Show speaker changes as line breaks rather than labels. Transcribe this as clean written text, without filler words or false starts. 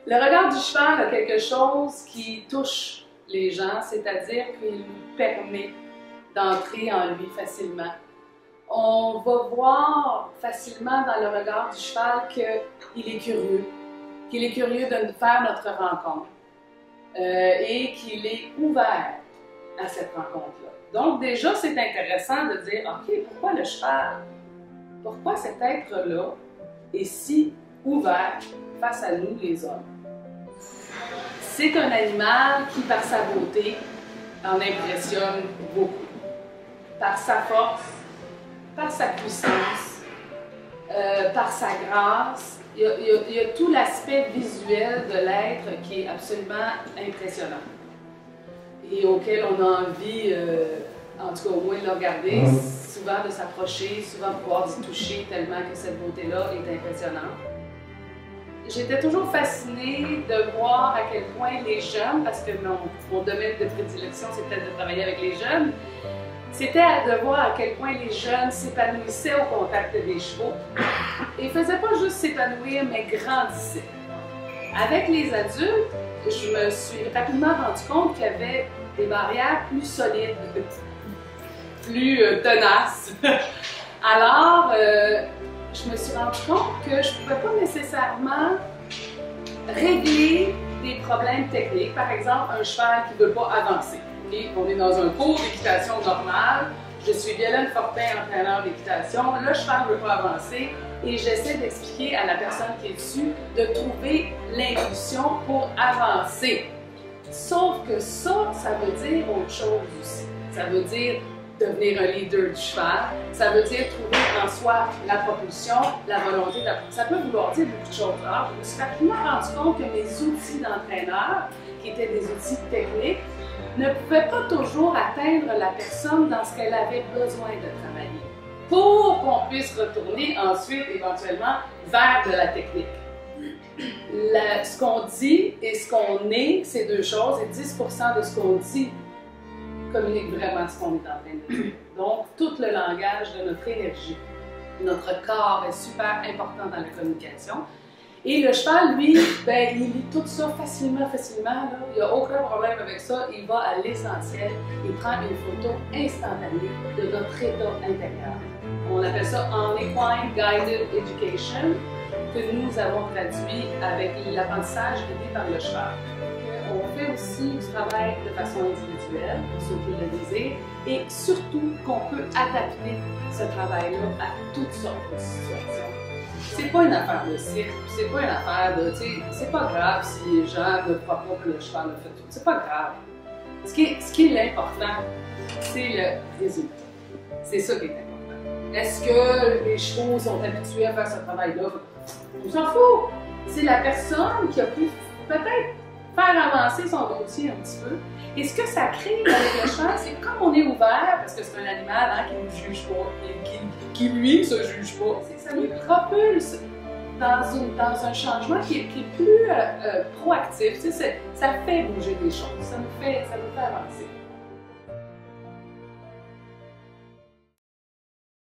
Le regard du cheval a quelque chose qui touche les gens, c'est-à-dire qu'il nous permet d'entrer en lui facilement. On va voir facilement dans le regard du cheval qu'il est curieux de faire notre rencontre et qu'il est ouvert à cette rencontre-là. Donc déjà, c'est intéressant de dire, OK, pourquoi le cheval? Pourquoi cet être-là est si ouvert face à nous, les hommes? C'est un animal qui, par sa beauté, en impressionne beaucoup. Par sa force, par sa puissance, par sa grâce. Il y a tout l'aspect visuel de l'être qui est absolument impressionnant et auquel on a envie, en tout cas au moins de le regarder, souvent de s'approcher, souvent pouvoir s'y toucher tellement que cette beauté-là est impressionnante. J'étais toujours fascinée de voir à quel point les jeunes, parce que mon domaine de prédilection c'est peut-être de travailler avec les jeunes, c'était de voir à quel point les jeunes s'épanouissaient au contact des chevaux et ne faisaient pas juste s'épanouir, mais grandissaient. Avec les adultes, je me suis rapidement rendu compte qu'il y avait des barrières plus solides, plus tenaces. Alors, je me suis rendu compte que je ne pouvais pas nécessairement régler des problèmes techniques. Par exemple, un cheval qui ne veut pas avancer. On est dans un cours d'équitation normale. Je suis Violaine Fortin, entraîneur d'équitation. Le cheval ne veut pas avancer et j'essaie d'expliquer à la personne qui est dessus de trouver l'impulsion pour avancer. Sauf que ça veut dire autre chose aussi. Ça veut dire devenir un leader du cheval. Ça veut dire trouver en soi la propulsion, la volonté. Ça peut vouloir dire beaucoup de choses. Alors, je me suis rapidement rendu compte que mes outils d'entraîneur, qui étaient des outils techniques, ne pouvaient pas toujours atteindre la personne dans ce qu'elle avait besoin de travailler pour qu'on puisse retourner ensuite, éventuellement, vers de la technique. Ce qu'on dit et ce qu'on est, c'est deux choses, et 10% de ce qu'on dit communique vraiment ce qu'on est en train de dire. Donc, tout le langage de notre énergie, notre corps est super important dans la communication. Et le cheval, lui, ben, il lit tout ça facilement, là. Il n'y a aucun problème avec ça. Il va à l'essentiel. Il prend une photo instantanée de notre état intérieur. On appelle ça en Equine Guided Education, que nous avons traduit avec l'apprentissage guidé par le cheval. On fait aussi du travail de façon individuelle, pour ceux qui le désirent, et surtout qu'on peut adapter ce travail-là à toutes sortes de situations. C'est pas une affaire de cirque, c'est pas une affaire de, tu sais, c'est pas grave si les gens ne croient pas que le cheval a fait tout, c'est pas grave. Ce qui est l'important, c'est le résultat. C'est ça qui est important. Est-ce que les chevaux sont habitués à faire ce travail-là? On s'en fout. C'est la personne qui a pu peut-être faire avancer son dossier un petit peu. Et ce que ça crée avec le cheval, c'est que comme on est ouvert, parce que c'est un animal hein, qui ne juge pas, qui lui ne se juge pas, c'est que ça lui propulse dans un changement qui est plus proactif. Tu sais, ça fait bouger des choses, ça nous fait avancer.